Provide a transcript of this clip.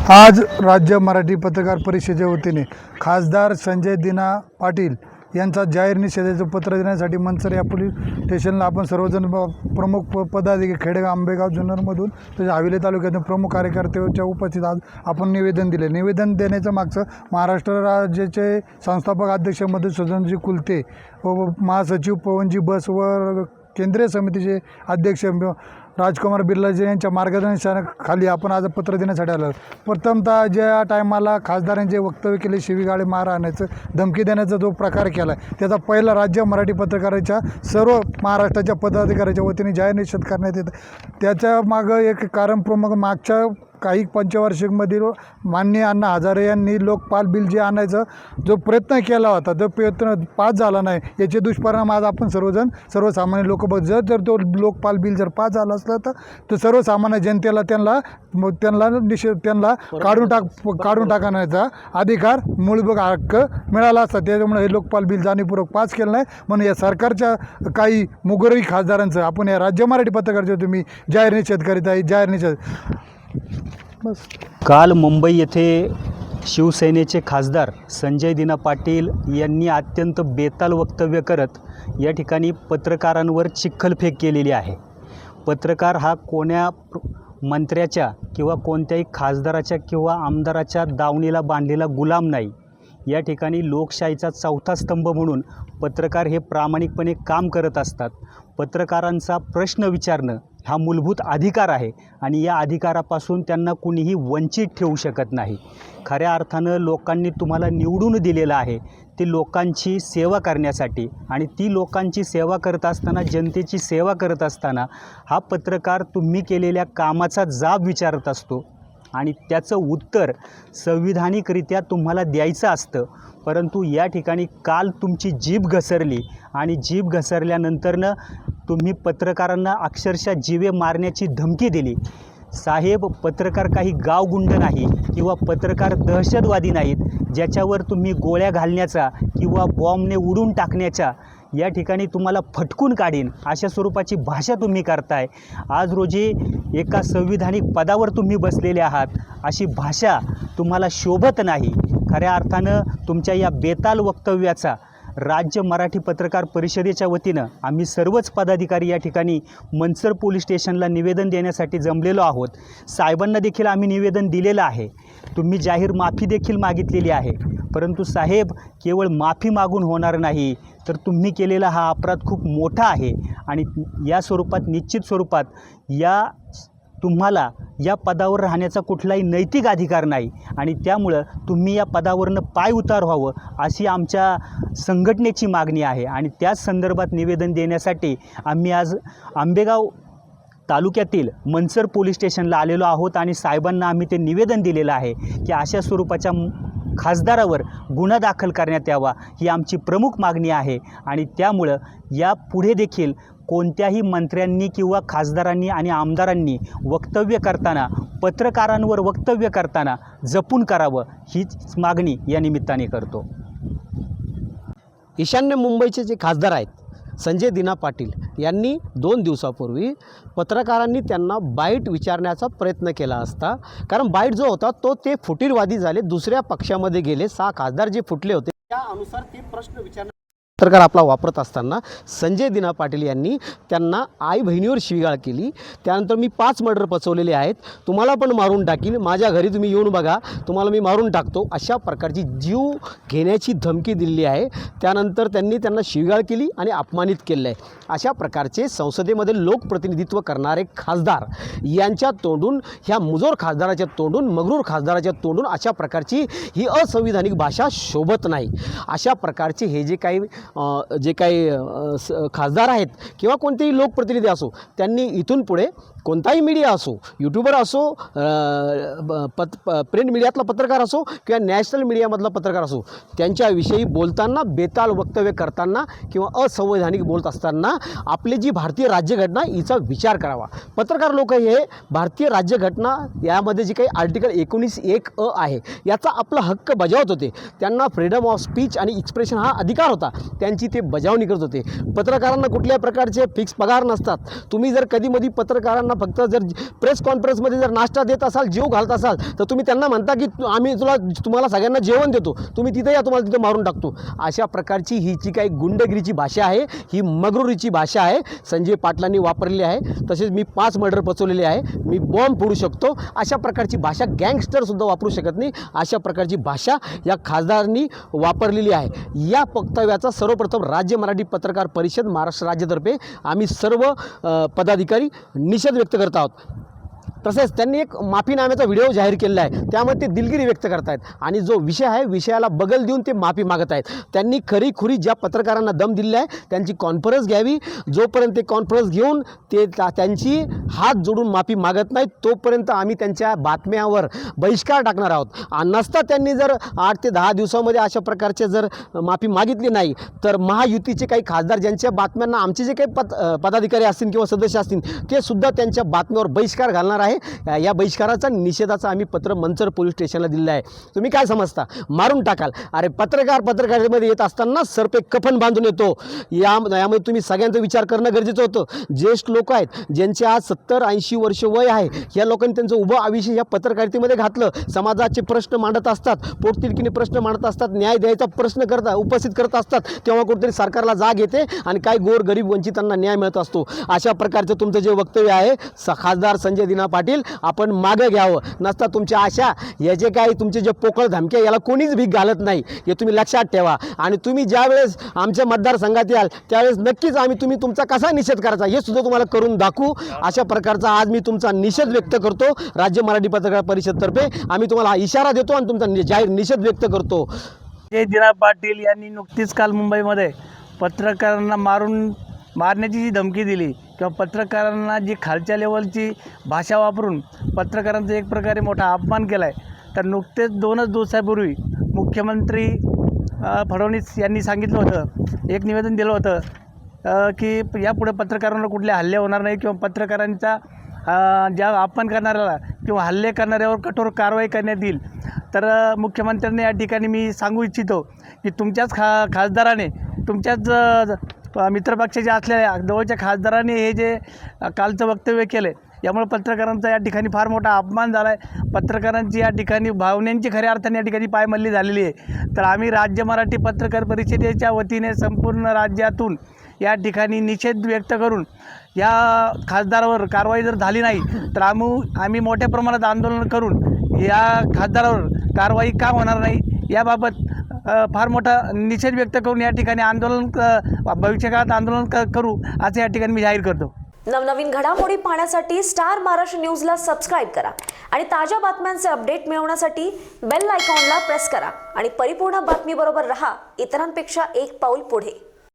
आज राज्य मराठी पत्रकार परिषदेच्या वतीने खासदार संजय दिना पाटील यांचा जाहीर निषेधाचं पत्र देण्यासाठी मंचर या पोलीस स्टेशनला आपण सर्वजण प्रमुख पदाधिकारी खेडेगाव आंबेगाव जुन्नरमधून तसेच हवेली तालुक्यातून प्रमुख कार्यकर्त्यांच्या उपस्थित आज आपण निवेदन दिले। निवेदन देण्याचं मागचं महाराष्ट्र राज्याचे संस्थापक अध्यक्ष मधुसूदनजी कुलते व महासचिव पवनजी बस व केंद्रीय समितीचे अध्यक्ष राजकुमार बिर्लाजी यांच्या मार्गदर्शनाखाली आपण आज पत्र देण्यासाठी आलो। प्रथमतः ज्या टायमाला खासदारांचे वक्तव्य केले, शिवीगाळे मारहाण्याचं धमकी देण्याचा जो प्रकार केला त्याचा पहिला राज्य मराठी पत्रकाराच्या सर्व महाराष्ट्राच्या पदाधिकाऱ्याच्या वतीने जाहीर निषेध करण्यात येतं। त्याच्या मागं एक कारण प्रमुख मागच्या काही पंचवार्षिकमधील माननीय अण्णा हजारे यांनी लोकपाल बिल जे आणायचा जो प्रयत्न केला होता तो प्रयत्न पास झाला नाही, याचे दुष्परिणाम आज आपण सर्वसामान्य लोक बघ। जर तो लोकपाल बिल जर पास झाला असला तर सर्वसामान्य जनतेला त्यांना काढून टाकण्याचा अधिकार मूलभूत हक्क मिळाला असता। त्याच्यामुळे हे लोकपाल बिल जाणीवपूर्वक पास केलं नाही म्हणून या सरकारच्या काही मुगरी खासदारांचं आपण या राज्य मराठी पत्रकारांचे तुम्ही जाहीर निषेध करीत आहे। जाहीर निषेध काल मुंबई येथे शिवसेनेचे खासदार संजय दिना पाटील यांनी अत्यंत बेताल वक्तव्य करत या ठिकाणी पत्रकारांवर चिखलफेक केलेली आहे। पत्रकार हा कोण्या मंत्र्याच्या किंवा कोणत्याही खासदाराच्या किंवा आमदाराच्या दावणीला बांधलेला गुलाम नाही। या ठिकाणी लोकशाहीचा चौथा स्तंभ म्हणून पत्रकार हे प्रामाणिकपणे काम करत असतात। पत्रकारांचा प्रश्न विचारणं हा मूलभूत अधिकार आहे आणि या अधिकारापासून त्यांना कुणीही वंचित ठेवू शकत नाही। खऱ्या अर्थानं लोकांनी तुम्हाला निवडून दिलेलं आहे ते लोकांची सेवा करण्यासाठी, आणि ती लोकांची सेवा करत असताना, जनतेची सेवा करत असताना हा पत्रकार तुम्ही केलेल्या कामाचा जाब विचारत असतो आणि त्याचं उत्तर संविधानिकरित्या तुम्हाला द्यायचं असतं। परंतु या ठिकाणी काल तुमची जीभ घसरली आणि जीभ घसरल्यानंतरनं तुम्ही पत्रकारांना अक्षरशः जीवे मारण्याची धमकी दिली। साहेब, पत्रकार काही गावगुंड नाही किंवा पत्रकार दहशतवादी नाहीत ज्याच्यावर तुम्ही गोळ्या घालण्याचा किंवा बॉम्बने उडून टाकण्याचा या ठिकाणी तुम्हाला फटकून काढीन अशा स्वरूपाची भाषा तुम्ही करताय। आज रोजी एका संविधानिक पदावर तुम्ही बसलेले आहात, अशी भाषा तुम्हाला शोभत नाही। खऱ्या अर्थानं तुमच्या या बेताल वक्तव्याचा राज्य मराठी पत्रकार परिषदेच्या वतीनं आम्ही सर्वच पदाधिकारी या ठिकाणी मंचर पोलीस स्टेशनला निवेदन देण्यासाठी जमलेलो आहोत। साहेबांना देखील आम्ही निवेदन दिलेलं आहे, तुम्ही जाहीर माफी देखील मागितलेली आहे। परंतु साहेब, केवळ माफी मागून होणार नाही तर तुम्ही केलेला हा अपराध खूप मोठा आहे आणि या स्वरूपात निश्चित स्वरूपात तुम्हाला या पदावर राहण्याचा कुठलाही नैतिक अधिकार नाही आणि त्यामुळं तुम्ही या पदावरनं पाय उतार व्हावं अशी आमच्या संघटनेची मागणी आहे। आणि त्याच संदर्भात निवेदन देण्यासाठी आम्ही आज आंबेगाव तालुक्यातील मंचर पोलीस स्टेशनला आलेलो आहोत आणि साहेबांना आम्ही ते निवेदन दिलेलं आहे की अशा स्वरूपाच्या खासदारावर गुन्हा दाखल करण्यात यावा, ही आमची प्रमुख मागणी आहे। आणि त्यामुळं या पुढे देखील कोणत्याही मंत्र्यांनी किंवा खासदारांनी आणि आमदारांनी वक्तव्य करताना, पत्रकारांवर वक्तव्य करताना जपून करावं, हीच मागणी या निमित्ताने करतो। ईशान्य मुंबईचे जे खासदार आहेत संजय दिना पाटील यांनी 2 दिवसापूर्वी पत्रकारांनी त्यांना बाईट विचारण्याचा प्रयत्न केला असता, कारण बाईट जो होता तो ते फुटीरवादी झाले, दुसऱ्या पक्षामध्ये गेले। 6 खासदार जे फुटले होते त्यानुसार ते प्रश्न विचारण्याचा पत्रकार आपला वापरत असताना संजय दिना पाटील यांनी त्यांना आई बहिणीवर शिवीगाळ केली। त्यानंतर मी 5 मर्डर पचवलेले आहेत, तुम्हाला पण मारून टाकीन, माझ्या घरी तुम्ही येऊन बघा, तुम्हाला मी मारून टाकतो, अशा प्रकारची जीव घेण्याची धमकी दिली आहे। त्यानंतर त्यांना शिवीगाळ केली आणि अपमानित केलं आहे। अशा प्रकारचे संसदेमध्ये लोकप्रतिनिधित्व करणारे खासदार यांच्या तोंडून, ह्या मुजोर खासदाराच्या तोंडून, मगरूर खासदाराच्या तोंडून अशा प्रकारची ही असंविधानिक भाषा शोभत नाही। अशा प्रकारचे हे जे काही खासदार आहेत किंवा कोणतेही लोकप्रतिनिधी असो, त्यांनी इथून पुढे कोणताही मीडिया असो, यूट्यूबर असो, प्रिंट मीडियातला पत्रकार असो किंवा नॅशनल मीडियामधला पत्रकार असो, त्यांच्याविषयी बोलताना, बेताल वक्तव्य करताना किंवा असंवैधानिक बोलत असताना आपली जी भारतीय राज्यघटना हिचा विचार करावा। पत्रकार लोक हे भारतीय राज्यघटना यामध्ये जी काही आर्टिकल 19(1) आहे याचा आपला हक्क बजावत होते। त्यांना फ्रीडम ऑफ स्पीच आणि एक्सप्रेशन हा अधिकार होता, त्यांची ते बजावणी करत होते। पत्रकारांना कुठल्या प्रकारचे फिक्स पगार नसतात। तुम्ही जर कधीमधी पत्रकारांना खासदारांना फक्त जर प्रेस कॉन्फरन्समध्ये जर नाश्ता देत असाल, जेव घालत असाल, तर तुम्ही त्यांना म्हणता की आम्ही तुम्हाला सगळ्यांना जेवण देतो, तुम्ही तिथे या, तुम्हाला तिथे मारून टाकतो. अशा प्रकारची ही जी काही गुंडगिरीची भाषा आहे, ही मगरुरीची भाषा आहे, संजय पाटलांनी वापरलेली आहे. तसेच मी 5 मर्डर पचवलेले आहे, मी बॉम्ब फोडू शकतो, अशा प्रकारची भाषा गँगस्टरसुद्धा वापरू शकत नाही. अशा प्रकारची भाषा या खासदारांनी वापरलेली आहे. या वक्तव्याचा सर्वप्रथम राज्य मराठी पत्रकार परिषद महाराष्ट्र राज्यातर्फे आम्ही सर्व पदाधिकारी निषेध व्यक्त करत आहोत. तसेच त्यांनी एक माफीनाम्याचा व्हिडिओ जाहीर केलेला आहे, त्यामध्ये ते दिलगिरी व्यक्त करत आहेत आणि जो विषय आहे विषयाला बगल देऊन ते माफी मागत आहेत. त्यांनी खरीखुरी ज्या पत्रकारांना दम दिलेला आहे त्यांची कॉन्फरन्स घ्यावी. जोपर्यंत ते कॉन्फरन्स घेऊन ते त्यांची हात जोडून माफी मागत नाहीत तोपर्यंत आम्ही त्यांच्या बातम्यावर बहिष्कार टाकणार आहोत. नसता त्यांनी जर 8 ते 10 दिवसामध्ये अशा प्रकारचे जर माफी मागितली नाही तर महायुतीचे काही खासदार ज्यांच्या बातम्यांना आमचे जे काही पदाधिकारी असतील किंवा सदस्य असतील ते सुद्धा त्यांच्या बातम्यावर बहिष्कार घालणार आहे. या बहिष्काराचा निषेधाचा आम्ही पत्र मंचर पोलीस स्टेशनला दिलेलं आहे. तुम्ही काय समजता, मारून टाकाल? अरे पत्रकारितेमध्ये येत असताना सरपे कफन बांधून येतो. यामध्ये तुम्ही सगळ्यांचा विचार करणं गरजेचं होतं. ज्येष्ठ लोक आहेत ज्यांचे आज 70-80 वर्ष वय आहे, या लोकांनी त्यांचं उभं आयुष्य या पत्रकारितेमध्ये घातलं. समाजाचे प्रश्न मांडत असतात, पोटतिडकीने प्रश्न मांडत असतात, न्याय द्यायचा प्रश्न उपस्थित करत असतात, तेव्हा कुठेतरी सरकारला जाग येते आणि काय गोर गरीब वंचितांना न्याय मिळत असतो. अशा प्रकारचं तुमचं जे वक्तव्य आहे खासदार संजय दिना पाटील, आपण मागे घ्यावं. नसता तुमच्या आशा हे जे काही तुमचे जे पोकळ धमके याला कोणीच भीक घालत नाही, हे तुम्ही लक्षात ठेवा. आणि तुम्ही ज्यावेळेस आमच्या मतदारसंघात याल त्यावेळेस नक्कीच आम्ही तुमचा कसा निषेध करायचा हे सुद्धा तुम्हाला करून दाखवू. अशा प्रकारचा आज मी तुमचा निषेध व्यक्त करतो. राज्य मराठी पत्रकार परिषदतर्फे आम्ही तुम्हाला इशारा देतो आणि तुमचा जाहीर निषेध व्यक्त करतो. संजय दिना पाटील यांनी नुकतीच काल मुंबईमध्ये पत्रकारांना मारण्याची जी धमकी दिली किंवा पत्रकारांना जी खालच्या लेवलची भाषा वापरून पत्रकारांचा एक प्रकारे मोठा अपमान केला आहे. तर नुकतेच 2 दिवसापूर्वी मुख्यमंत्री फडणवीस यांनी सांगितलं होतं, एक निवेदन दिलं होतं की यापुढे पत्रकारांवर कुठले हल्ले होणार नाही किंवा पत्रकारांचा ज्या अपमान करणाऱ्याला किंवा हल्ले करणाऱ्यावर कठोर कारवाई करण्यात येईल. तर मुख्यमंत्र्यांनी या ठिकाणी मी सांगू इच्छितो की तुमच्याच खासदाराने, तुमच्याच मित्रपक्षाचे असलेल्या जवळच्या खासदारांनी हे जे कालचं वक्तव्य केलं यामुळे पत्रकारांचा या ठिकाणी फार मोठा अपमान झाला आहे. पत्रकारांची या ठिकाणी भावनांची खऱ्या अर्थाने या ठिकाणी पायमल्ली झालेली आहे. तर आम्ही राज्य मराठी पत्रकार परिषदेच्या वतीने संपूर्ण राज्यातून या ठिकाणी निषेध व्यक्त करून या खासदारावर कारवाई जर झाली नाही तर आम्ही मोठ्या प्रमाणात आंदोलन करून या खासदारावर कारवाई का होणार नाही याबाबत फार मोठा निषेध व्यक्त करून या ठिकाणी आंदोलन भविष्यकाळात आंदोलन करू असं या ठिकाणी मी जाहीर करतो. नवनवीन घडामोडी पाहण्यासाठी स्टार महाराष्ट्र न्यूजला सबस्क्राईब करा आणि ताज्या बातम्यांचे अपडेट मिळवण्यासाठी बेल आयकॉनला प्रेस करा आणि परिपूर्ण बातमीबरोबर रहा, इतरांपेक्षा एक पाऊल पुढे.